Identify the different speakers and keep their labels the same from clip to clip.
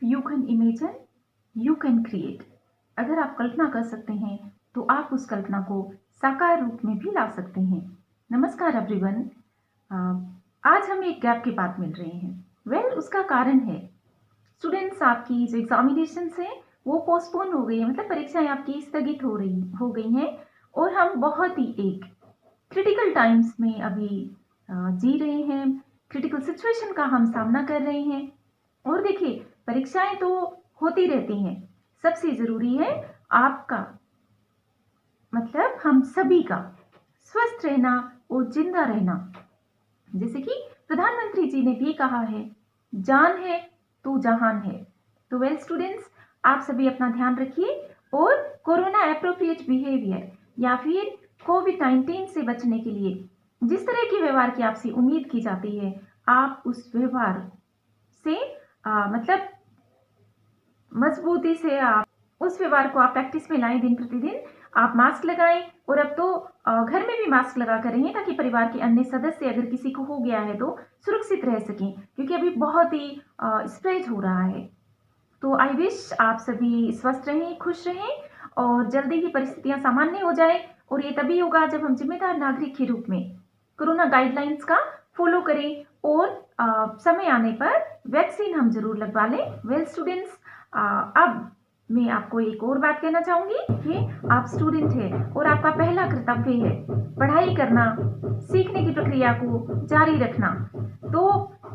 Speaker 1: You can imagine, you can create. अगर आप कल्पना कर सकते हैं तो आप उस कल्पना को साकार रूप में भी ला सकते हैं। नमस्कार एवरीवन। आज हम एक गैप के बाद मिल रहे हैं। उसका कारण है स्टूडेंट्स, आपकी जो एग्जामिनेशंस हैं वो पोस्टपोन हो गई है, मतलब परीक्षाएं आपकी स्थगित हो गई हैं और हम बहुत ही एक क्रिटिकल टाइम्स में अभी जी रहे हैं। क्रिटिकल सिचुएशन का हम सामना कर रहे हैं। और देखिए, परीक्षाएं तो होती रहती हैं, सबसे जरूरी है आपका, मतलब हम सभी का स्वस्थ रहना और जिंदा रहना। जैसे कि प्रधानमंत्री जी ने भी कहा है, जान है तो जहान है। तो स्टूडेंट्स, आप सभी अपना ध्यान रखिए और कोरोना एप्रोप्रिएट बिहेवियर या फिर कोविड-19 से बचने के लिए जिस तरह के व्यवहार की आपसे उम्मीद की जाती है, आप उस व्यवहार से मतलब मजबूती से आप उस व्यवहार को आप प्रैक्टिस में लाएं। दिन प्रतिदिन आप मास्क लगाएं और अब तो घर में भी मास्क लगा कर रहें ताकि परिवार के अन्य सदस्य अगर किसी को हो गया है तो सुरक्षित रह सकें, क्योंकि अभी बहुत ही स्प्रेड हो रहा है। तो आई विश आप सभी स्वस्थ रहें, खुश रहें और जल्दी ही परिस्थितियां सामान्य हो जाए। और ये तभी होगा जब हम जिम्मेदार नागरिक के रूप में कोरोना गाइडलाइंस का फॉलो करें और समय आने पर वैक्सीन हम जरूर लगवा लें। स्टूडेंट्स, अब मैं आपको एक और बात कहना चाहूंगी कि आप स्टूडेंट हैं और आपका पहला कर्तव्य है पढ़ाई करना, सीखने की प्रक्रिया को जारी रखना। तो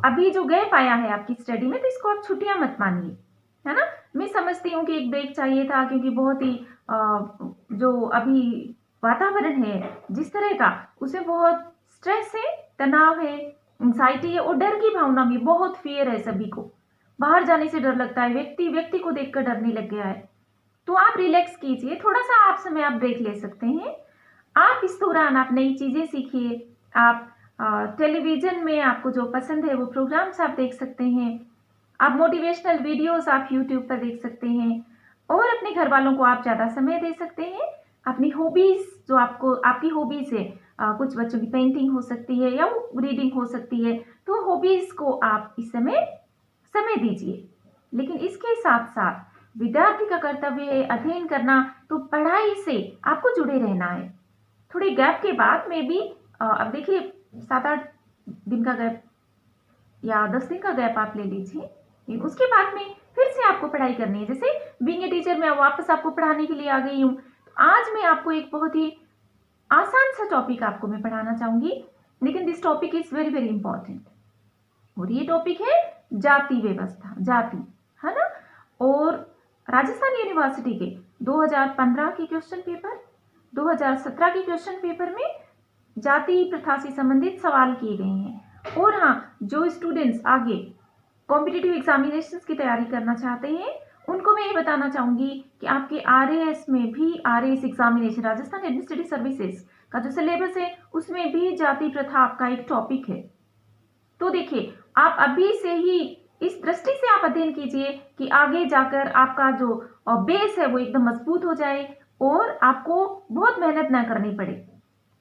Speaker 1: अभी जो गैप आया है आपकी स्टडी में, तो इसको आप छुट्टियां मत मानिए, है ना। मैं समझती हूँ कि एक ब्रेक चाहिए था, क्योंकि बहुत ही जो अभी वातावरण है जिस तरह का, उसमें बहुत स्ट्रेस है, तनाव है, एंजाइटी है और डर की भावना भी, बहुत फियर है सभी को। बाहर जाने से डर लगता है, व्यक्ति को देखकर डरने लग गया है। तो आप रिलैक्स कीजिए, थोड़ा सा आप समय आप ब्रेक ले सकते हैं। आप इस दौरान आप नई चीजें सीखिए। आप टेलीविजन में आपको जो पसंद है वो प्रोग्राम्स आप देख सकते हैं। आप मोटिवेशनल वीडियोस आप यूट्यूब पर देख सकते हैं और अपने घर वालों को आप ज्यादा समय दे सकते हैं। अपनी हॉबीज, जो आपकी हॉबीज है, कुछ बच्चों की पेंटिंग हो सकती है या रीडिंग हो सकती है, तो हॉबीज को आप इस समय दीजिए। लेकिन इसके साथ साथ विद्यार्थी का कर्तव्य है अध्ययन करना, तो पढ़ाई से आपको जुड़े रहना है। थोड़े गैप के बाद में भी अब देखिए 7-8 दिन का गैप या 10 दिन का गैप आप ले लीजिए, उसके बाद में फिर से आपको पढ़ाई करनी है। जैसे बीइंग ए टीचर मैं वापस आपको पढ़ाने के लिए आ गई हूँ। तो आज मैं आपको एक बहुत ही आसान सा टॉपिक आपको मैं पढ़ाना चाहूंगी, लेकिन this topic is very very important. और ये टॉपिक है जाति व्यवस्था, जाति, है ना। और राजस्थान यूनिवर्सिटी के 2015 के क्वेश्चन पेपर, 2017 के क्वेश्चन पेपर में जाति प्रथा से संबंधित सवाल किए गए हैं। और हाँ, जो स्टूडेंट्स आगे कॉम्पिटिटिव एग्जामिनेशंस की तैयारी करना चाहते हैं, उनको मैं ये बताना चाहूंगी कि आपके आरएएस में भी, RAS examination Rajasthan administrative services का जो सिलेबस है उसमें भी जाति प्रथा आपका एक टॉपिक है। तो देखिए, आप अभी से ही इस दृष्टि से आप अध्ययन कीजिए कि आगे जाकर आपका जो बेस है वो एकदम मजबूत हो जाए और आपको बहुत मेहनत ना करनी पड़े।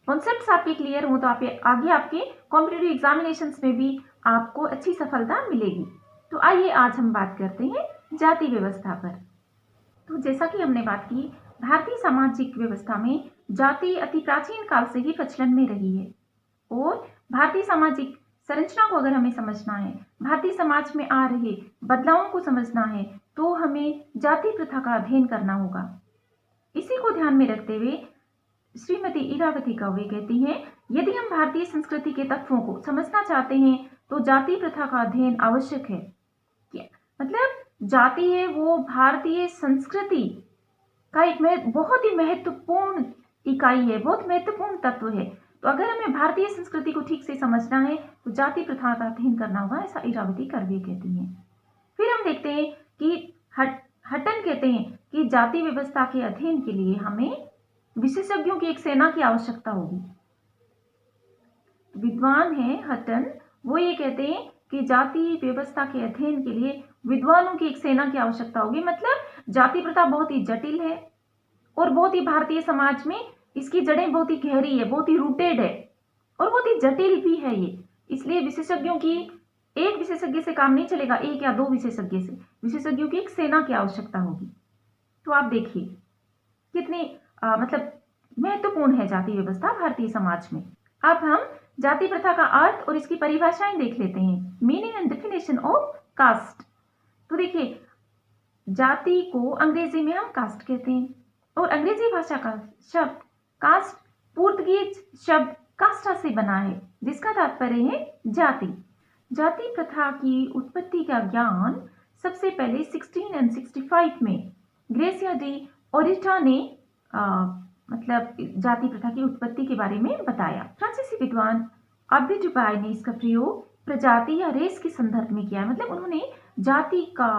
Speaker 1: कॉन्सेप्ट्स आपके क्लियर हो तो आप आगे आपके कॉम्पिटिटिव एग्जामिनेशंस में भी आपको अच्छी सफलता मिलेगी। तो आइए आज हम बात करते हैं जाति व्यवस्था पर। तो जैसा कि हमने बात की, भारतीय सामाजिक व्यवस्था में जाति अति प्राचीन काल से ही प्रचलन में रही है। और भारतीय सामाजिक संरचना को अगर हमें समझना है, भारतीय समाज में आ रहे बदलावों को समझना है, तो हमें जाति प्रथा का अध्ययन करना होगा। इसी को ध्यान में रखते हुए श्रीमती इरावती कौवे कहती हैं, यदि हम भारतीय संस्कृति के तत्वों को समझना चाहते हैं तो जाति प्रथा का अध्ययन आवश्यक है। मतलब जाति है वो भारतीय संस्कृति का एक बहुत ही महत्वपूर्ण इकाई है, बहुत महत्वपूर्ण तत्व है। तो अगर हमें भारतीय संस्कृति को ठीक से समझना है तो जाति प्रथा का अध्ययन करना होगा, ऐसा इरावती कर्वे कहती हैं। फिर हम देखते हैं कि हटन कहते हैं कि जाति व्यवस्था के अध्ययन के लिए हमें विशेषज्ञों की एक सेना की आवश्यकता होगी। विद्वान है हटन, वो ये कहते हैं कि जाति व्यवस्था के अध्ययन के लिए विद्वानों की एक सेना की आवश्यकता होगी। मतलब जाति प्रथा बहुत ही जटिल है और बहुत ही भारतीय समाज में इसकी जड़ें बहुत ही गहरी है, बहुत ही रूटेड है और बहुत ही जटिल भी है ये। इसलिए विशेषज्ञों की एक विशेषज्ञ से काम नहीं चलेगा, एक या 2 विशेषज्ञ से, विशेषज्ञों की एक सेना की आवश्यकता होगी। तो आप देखिए कितनी मतलब महत्वपूर्ण है जाति व्यवस्था भारतीय समाज में। अब हम जाति प्रथा का अर्थ और इसकी परिभाषाएं देख लेते हैं। Meaning and definition of caste. तो देखिए, जाति को अंग्रेजी में हम कास्ट कहते हैं और अंग्रेजी भाषा का शब्द कास्ट पुर्तगीज शब्द कास्टा से बना है, जिसका तात्पर्य है जाति। जाति प्रथा की उत्पत्ति का ज्ञान सबसे पहले 1665 में ग्रेसिया डी ओरिटा ने मतलब जाति प्रथा की उत्पत्ति के बारे में बताया। फ्रांसीसी विद्वान अब्बे डुपाय ने इसका प्रयोग प्रजाति या रेस के संदर्भ में किया है। मतलब उन्होंने जाति का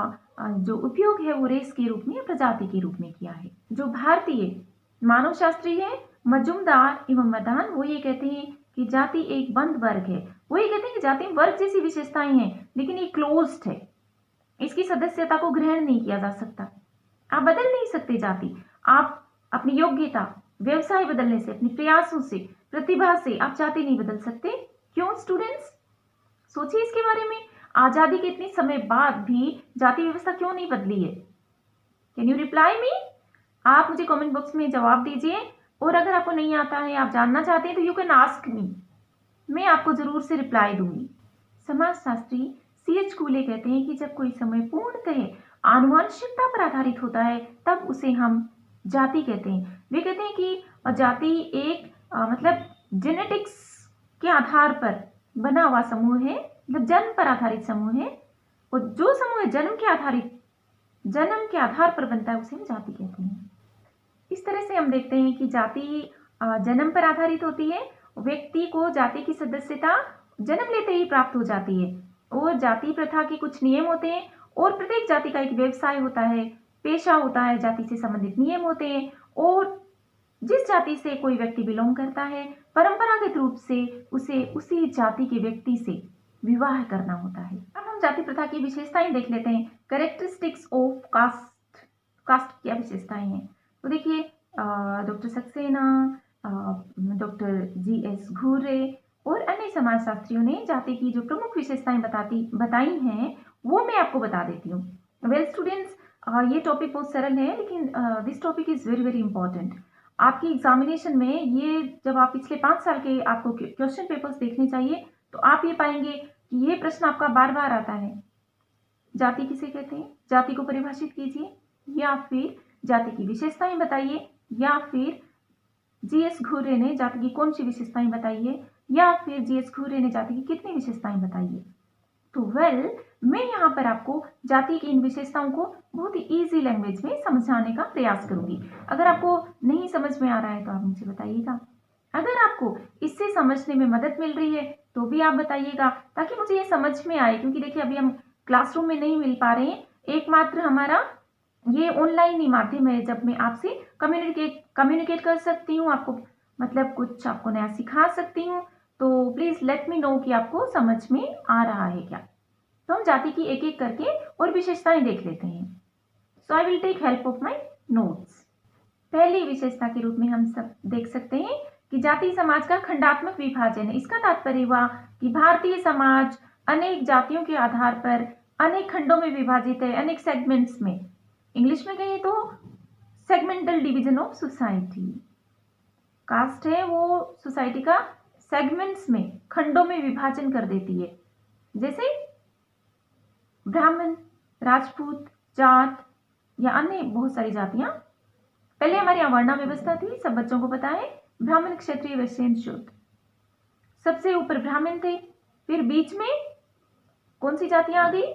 Speaker 1: जो उपयोग है वो रेस के रूप में या प्रजाति के रूप में किया है। जो भारतीय मानव शास्त्री है मजुमदार एवं मदान, वो ये कहते हैं कि जाति एक बंद वर्ग है। वो ये कहते हैं कि जाति में वर्ग जैसी विशेषताएं हैं, लेकिन ये क्लोज्ड है, इसकी सदस्यता को ग्रहण नहीं किया जा सकता। आप बदल नहीं सकते जाति। आप अपनी योग्यता, व्यवसाय बदलने से, अपने प्रयासों से, प्रतिभा से आप जाति नहीं बदल सकते। क्यों स्टूडेंट्स? सोचिए इसके बारे में। आजादी के इतने समय बाद भी जाति व्यवस्था क्यों नहीं बदली है? Can you reply me? आप मुझे कमेंट बॉक्स में जवाब दीजिए, और अगर आपको नहीं आता है, आप जानना चाहते हैं, तो यू कैन आस्क मी, मैं आपको जरूर से रिप्लाई दूंगी। समाजशास्त्री C.H. कूले कहते हैं कि जब कोई समय पूर्णतः आनुवंशिकता पर आधारित होता है तब उसे हम जाति कहते हैं। वे कहते हैं कि जाति एक मतलब जेनेटिक्स के आधार पर बना हुआ समूह है, मतलब जन्म पर आधारित समूह है, और जो समूह जन्म के आधार पर बनता है उसे हम जाति कहते हैं। इस तरह से हम देखते हैं कि जाति जन्म पर आधारित होती है। व्यक्ति को जाति की सदस्यता जन्म लेते ही प्राप्त हो जाती है, और जाति प्रथा के कुछ नियम होते हैं, और प्रत्येक जाति का एक व्यवसाय होता है, पेशा होता है, जाति से संबंधित नियम होते हैं, और जिस जाति से कोई व्यक्ति बिलोंग करता है परंपरागत रूप से उसे उसी जाति के व्यक्ति से विवाह करना होता है। अब हम जाति प्रथा की विशेषताएं देख लेते हैं। Characteristics of cast. कास्ट क्या विशेषताएं हैं? तो देखिए, डॉक्टर सक्सेना, डॉक्टर G.S. घुरे और अन्य समाजशास्त्रियों ने जाति की जो प्रमुख विशेषताएं बताई हैं वो मैं आपको बता देती हूँ। वेल स्टूडेंट्स, ये टॉपिक बहुत सरल है, लेकिन this topic is very very important. आपकी एग्जामिनेशन में ये जब आप पिछले 5 साल के आपको क्वेश्चन पेपर्स देखने चाहिए तो आप ये पाएंगे कि ये प्रश्न आपका बार बार आता है। जाति किसे कहते हैं? जाति को परिभाषित कीजिए, या फिर जाति की विशेषताएं बताइए, या फिर G.S. घुरे ने जाति की कौन सी विशेषताएं बताई है, या फिर G.S. घुरे ने जाति की कितनी विशेषताएं बताई है। तो मैं यहाँ पर आपको जाति की इन विशेषताओं को बहुत ही इजी लैंग्वेज में समझाने का प्रयास करूंगी। अगर आपको नहीं समझ में आ रहा है तो आप मुझे बताइएगा। अगर आपको इससे समझने में मदद मिल रही है तो भी आप बताइएगा, ताकि मुझे ये समझ में आए। क्योंकि देखिए, अभी हम क्लासरूम में नहीं मिल पा रहे हैं, एकमात्र हमारा ये ऑनलाइन ही माध्यम है जब मैं आपसे कम्युनिकेट कर सकती हूँ, आपको मतलब कुछ आपको नया सिखा सकती हूँ। तो प्लीज लेट मी नो कि आपको समझ में आ रहा है क्या। तो हम जाति की एक एक करके और विशेषताएं देख लेते हैं। So I will take help of my notes. पहली विशेषता के रूप में हम सब देख सकते हैं कि जाति समाज का खंडात्मक विभाजन है। इसका तात्पर्य हुआ कि भारतीय समाज अनेक जातियों के आधार पर अनेक खंडों में विभाजित है, अनेक सेगमेंट्स में। इंग्लिश में कहें तो segmental division of society. Caste है वो सोसाइटी का सेगमेंट्स में, खंडों में विभाजन कर देती है। जैसे ब्राह्मण, राजपूत, जाट या अन्य बहुत सारी जातियां। पहले हमारी यहाँ वर्णा व्यवस्था थी, सब बच्चों को पता है, ब्राह्मण, क्षत्रिय, वैश्य, शूद्र। सबसे ऊपर ब्राह्मण थे, फिर बीच में कौन सी जातियां आ गई?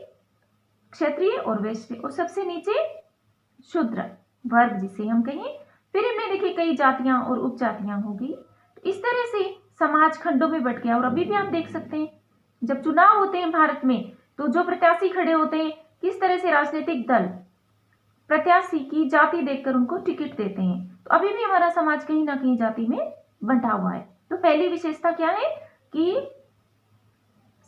Speaker 1: क्षत्रिय और वैश्य, और सबसे नीचे शूद्र वर्ग जिसे हम कहें। फिर इनमें देखिए कई जातियां और उपजातियां होगी। तो इस तरह से समाज खंडों में बट गया। और अभी भी आप देख सकते हैं जब चुनाव होते हैं भारत में, तो जो प्रत्याशी खड़े होते हैं, किस तरह से राजनीतिक दल प्रत्याशी की जाति देखकर उनको टिकट देते हैं। तो अभी भी हमारा समाज कहीं ना कहीं जाति में बंटा हुआ है। तो पहली विशेषता क्या है कि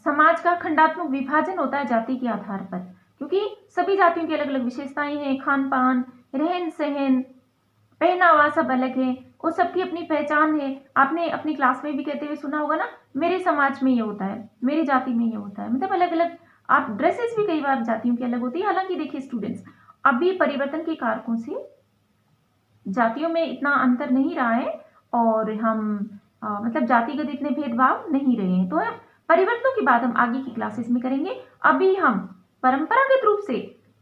Speaker 1: समाज का खंडात्मक विभाजन होता है जाति के आधार पर, क्योंकि सभी जातियों की अलग अलग विशेषताएं हैं, खान पान, रहन सहन, पहनावा सब अलग है, और सबकी अपनी पहचान है। आपने अपनी क्लास में भी कहते हुए सुना होगा ना, मेरे समाज में ये होता है, मेरी जाति में ये होता है। मतलब अलग अलग, आप ड्रेसेस भी कई बार जातियों की अलग होती है। हालांकि देखिए स्टूडेंट्स, अभी परिवर्तन के कारकों से जातियों में इतना अंतर नहीं रहा है और हम मतलब जातिगत इतने भेदभाव नहीं रहे हैं। तो परिवर्तनों की बात हम आगे की क्लासेस में करेंगे। अभी हम परंपरागत रूप से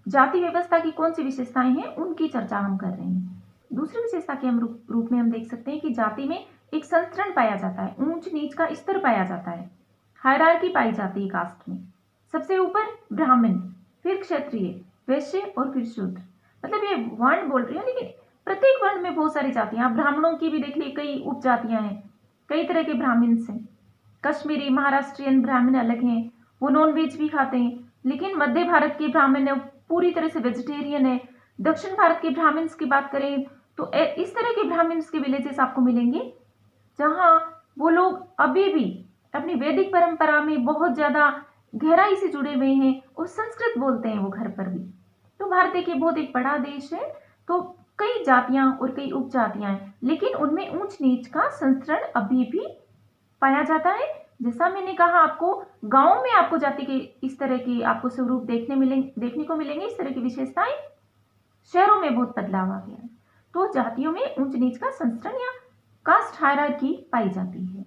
Speaker 1: जाति व्यवस्था की कौन सी विशेषताएं हैं उनकी चर्चा हम कर रहे हैं। दूसरी विशेषता के हम रूप में हम देख सकते हैं कि जाति में एक संस्करण पाया जाता है, ऊंच नीच का स्तर पाया जाता है, हायरार्की पाई जाती है कास्ट में। सबसे ऊपर ब्राह्मण, फिर क्षत्रिय, वैश्य और फिर शूद्र। मतलब ये वर्ण बोल रही है, लेकिन प्रत्येक वर्ण में बहुत सारी जातियां। ब्राह्मणों की भी देख ली, कई उपजातियां हैं, कई तरह के ब्राह्मण्स हैं। कश्मीरी, महाराष्ट्रियन ब्राह्मण अलग हैं, वो नॉन वेज भी खाते हैं। लेकिन मध्य भारत के ब्राह्मण है पूरी तरह से वेजिटेरियन है। दक्षिण भारत के ब्राह्मण्स की बात करें तो इस तरह के ब्राह्मण्स के विलेजेस आपको मिलेंगे जहां वो लोग अभी भी अपनी वैदिक परंपरा में बहुत ज्यादा गहराई से जुड़े हुए हैं और संस्कृत बोलते हैं वो घर पर भी। तो भारत देखिए बहुत एक बड़ा देश है, तो कई जातियां और कई उपजातियां हैं, लेकिन उनमें ऊंच नीच का संस्करण अभी भी पाया जाता है। जैसा मैंने कहा, आपको गांव में आपको जाति के इस तरह के आपको स्वरूप देखने को मिलेंगे, इस तरह की विशेषताएं। शहरों में बहुत बदलाव आ गया है। तो जातियों में ऊंच नीच का संस्करण या कास्ट हायरार्की पाई जाती है।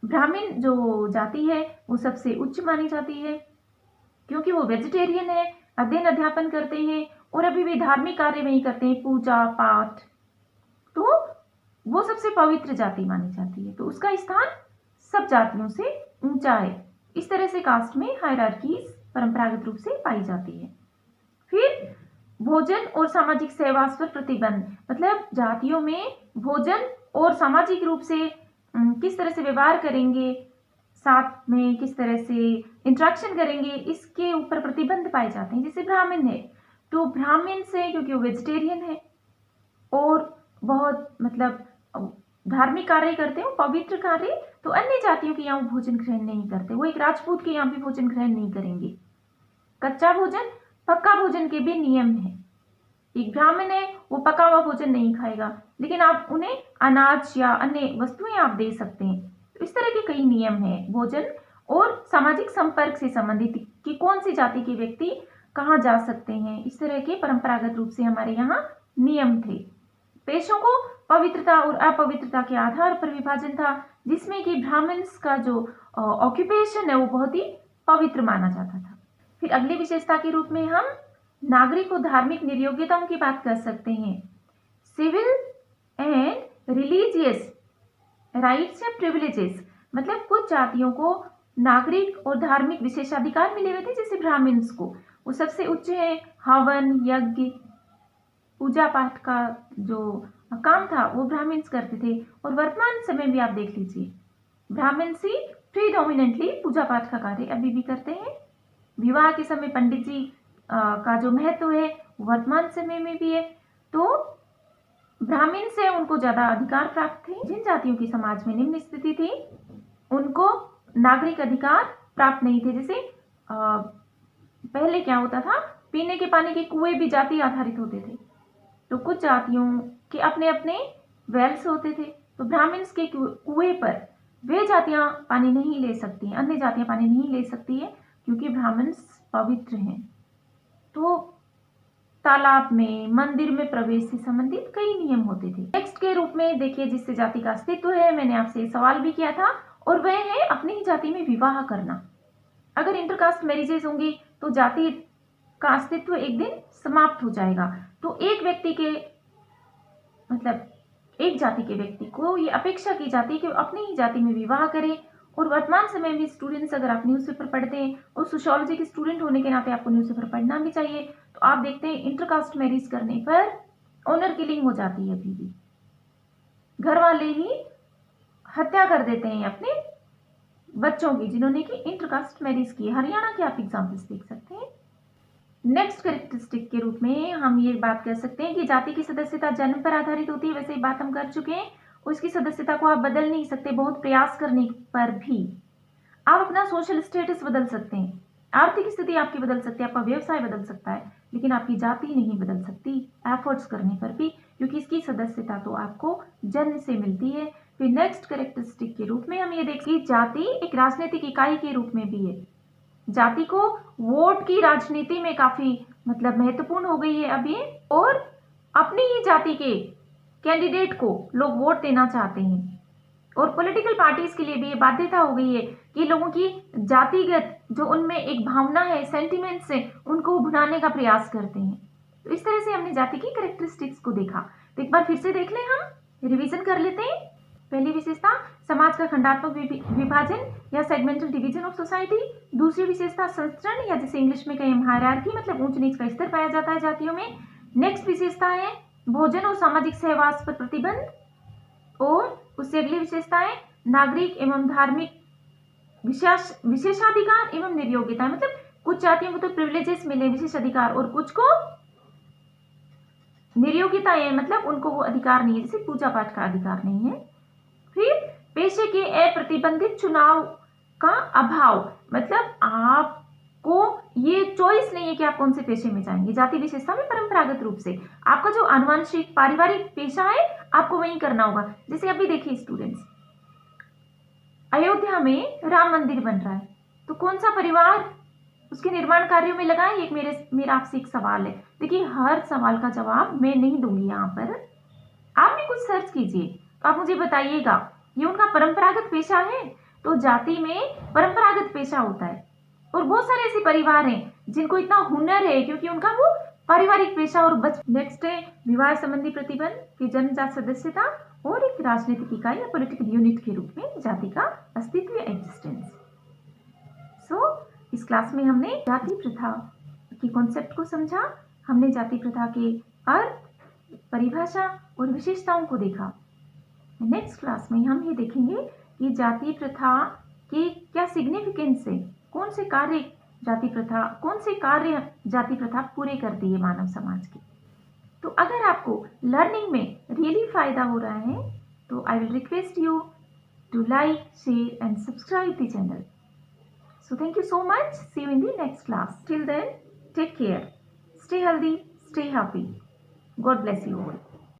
Speaker 1: ब्राह्मण जो जाति है वो सबसे उच्च मानी जाती है, क्योंकि वो वेजिटेरियन है, अध्ययन अध्यापन करते हैं और अभी भी धार्मिक कार्य वही करते हैं, पूजा पाठ। तो वो सबसे पवित्र जाति मानी जाती है, तो उसका स्थान सब जातियों से ऊंचा है। इस तरह से कास्ट में हायरार्की परंपरागत रूप से पाई जाती है। फिर भोजन और सामाजिक सहवास पर प्रतिबंध, मतलब जातियों में भोजन और सामाजिक रूप से किस तरह से व्यवहार करेंगे, साथ में किस तरह से इंटरेक्शन करेंगे, इसके ऊपर प्रतिबंध पाए जाते हैं। जैसे ब्राह्मण है, तो ब्राह्मण से क्योंकि वो वेजिटेरियन है और बहुत मतलब धार्मिक कार्य करते हैं, पवित्र कार्य, तो अन्य जातियों के यहाँ भोजन ग्रहण नहीं करते। वो एक राजपूत के यहाँ भी भोजन ग्रहण नहीं करेंगे। कच्चा भोजन, पक्का भोजन के भी नियम है। एक ब्राह्मण है वो पका हुआ भोजन नहीं खाएगा, लेकिन आप उन्हें अनाज या अन्य वस्तुएं आप दे सकते हैं। तो इस तरह के कई नियम हैं भोजन और सामाजिक संपर्क से संबंधित, कि कौन सी जाति के व्यक्ति कहाँ जा सकते हैं। इस तरह के परंपरागत रूप से हमारे यहाँ नियम थे। पेशों को पवित्रता और अपवित्रता के आधार पर विभाजन था, जिसमें कि ब्राह्मण्स का जो ऑक्यूपेशन है वो बहुत ही पवित्र माना जाता था। फिर अगली विशेषता के रूप में हम नागरिक और धार्मिक निर्योग्यताओं की बात कर सकते हैं। सिविल एंड रिलीजियस राइट्स या प्रिविलेजेस, मतलब कुछ जातियों को नागरिक और धार्मिक विशेषाधिकार मिले हुए थे, जैसे ब्राह्मण्स को। वो सबसे उच्च है, हवन, यज्ञ, पूजा पाठ का जो काम था वो ब्राह्मण्स करते थे। और वर्तमान समय में आप देख लीजिए, ब्राह्मण्स ही प्रीडोमिनेंटली पूजा पाठ का कार्य अभी भी करते हैं। विवाह के समय पंडित जी का जो महत्व है वर्तमान समय में भी है। तो ब्राह्मण से उनको ज्यादा अधिकार प्राप्त थे। जिन जातियों की समाज में निम्न स्थिति थी उनको नागरिक अधिकार प्राप्त नहीं थे। जैसे पहले क्या होता था, पीने के पानी के कुएं भी जाति आधारित होते थे, तो कुछ जातियों के अपने अपने वेल्स होते थे। तो ब्राह्मण्स के कुएं पर वे जातियां पानी नहीं ले सकती, अन्य जातियां पानी नहीं ले सकती है, क्योंकि ब्राह्मण्स पवित्र हैं। तो तालाब में, मंदिर में प्रवेश से संबंधित कई नियम होते थे। नेक्स्ट के रूप में देखिए, जिससे जाति का अस्तित्व है, मैंने आपसे सवाल भी किया था, और वह है अपनी ही जाति में विवाह करना। अगर इंटरकास्ट मैरिजेस होंगी तो जाति का अस्तित्व एक दिन समाप्त हो जाएगा। तो एक व्यक्ति के मतलब एक जाति के व्यक्ति को ये अपेक्षा की जाती है कि अपनी ही जाति में विवाह करें। और वर्तमान समय में स्टूडेंट्स, अगर आप न्यूज़पेपर पढ़ते हैं और सोशियोलॉजी के स्टूडेंट होने के नाते आपको न्यूज़पेपर पढ़ना भी चाहिए, तो आप देखते हैं इंटरकास्ट मैरिज करने पर ऑनर किलिंग हो जाती है। अभी भी घर वाले ही हत्या कर देते हैं अपने बच्चों की, जिन्होंने की इंटरकास्ट मैरिज की। हरियाणा के आप एग्जाम्पल्स देख सकते हैं। नेक्स्ट कैरेक्टरिस्टिक के रूप में हम ये बात कर सकते हैं कि जाति की सदस्यता जन्म पर आधारित होती है। वैसे ही बात हम कर चुके हैं। उसकी सदस्यता को आप बदल नहीं सकते, बहुत प्रयास करने पर भी। आप अपना सोशल स्टेटस बदल सकते हैं, आर्थिक स्थिति आपकी बदल सकती है, आपका व्यवसाय बदल सकता है, लेकिन आपकी जाति नहीं बदल सकती एफर्ट्स करने पर भी, क्योंकि इसकी सदस्यता तो आपको जन्म से मिलती है। फिर नेक्स्ट कैरेक्टरिस्टिक के रूप में हम ये देखिए जाति एक राजनीतिक इकाई के रूप में भी है। जाति को वोट की राजनीति में काफी मतलब महत्वपूर्ण हो गई है अब ये, और अपनी ही जाति के कैंडिडेट को लोग वोट देना चाहते हैं। और पॉलिटिकल पार्टीज के लिए भी ये बाध्यता हो गई है कि लोगों की जातिगत जो उनमें एक भावना है, सेंटिमेंट्स है, उनको भुनाने का प्रयास करते हैं। तो इस तरह से हमने जाति की कैरेक्टरिस्टिक्स को देखा। तो एक बार फिर से देख लें, हम रिवीजन कर लेते हैं। पहली विशेषता समाज का खंडात्मक विभाजन या सेगमेंटल डिवीजन ऑफ सोसाइटी। दूसरी विशेषता संस्करण या जिसे इंग्लिश में कहें हायरार्की, मतलब ऊंच नीच का स्तर पाया जाता है जातियों में। नेक्स्ट विशेषता है भोजन और सामाजिक सहवास पर प्रतिबंध। और उससे अगली विशेषता है नागरिक एवं धार्मिक विशेषाधिकार एवं निर्योग्यता, मतलब कुछ जातियों को तो प्रिविलेजेस मिले, विशेष अधिकार, और कुछ को निर्योग्यता है, मतलब उनको वो अधिकार नहीं है, जैसे पूजा पाठ का अधिकार नहीं है। फिर पेशे के अप्रतिबंधित चुनाव का अभाव, मतलब आपको ये चॉइस नहीं है कि आप कौन से पेशे में जाएंगे। जाति विशेषता में परंपरागत रूप से आपका जो आनुवंशिक पारिवारिक पेशा है आपको वही करना होगा। जैसे अभी देखिए स्टूडेंट्स, अयोध्या में राम मंदिर बन रहा है, तो कौन सा परिवार उसके निर्माण कार्यों में लगा है? एक मेरा आपसे एक सवाल है। देखिए हर सवाल का जवाब मैं नहीं दूंगी यहाँ पर, आप भी कुछ सर्च कीजिए तो आप मुझे बताइएगा ये उनका परंपरागत पेशा है। तो जाति में परंपरागत पेशा होता है, और बहुत सारे ऐसे परिवार हैं जिनको इतना हुनर है क्योंकि उनका वो पारिवारिक पेशा और नेक्स्ट है विवाह संबंधी प्रतिबंध की जन्मजात सदस्यता और एक राजनीतिक इकाई या पॉलिटिकल यूनिट के रूप में जाति का अस्तित्व या एग्जिस्टेंस। इस क्लास में हमने जाति प्रथा की कॉन्सेप्ट को समझा, हमने जाति प्रथा के अर्थ, परिभाषा और विशेषताओं को देखा। नेक्स्ट क्लास में हम ये देखेंगे कि जाति प्रथा के क्या सिग्निफिकेंस है, कौन से कार्य जाति प्रथा पूरे करती है मानव समाज के। तो अगर आपको लर्निंग में रियली फायदा हो रहा है तो I will request you to like, share and subscribe the channel. So thank you so much. See you in the next class. Till then, take care. Stay healthy, stay happy. God bless you all.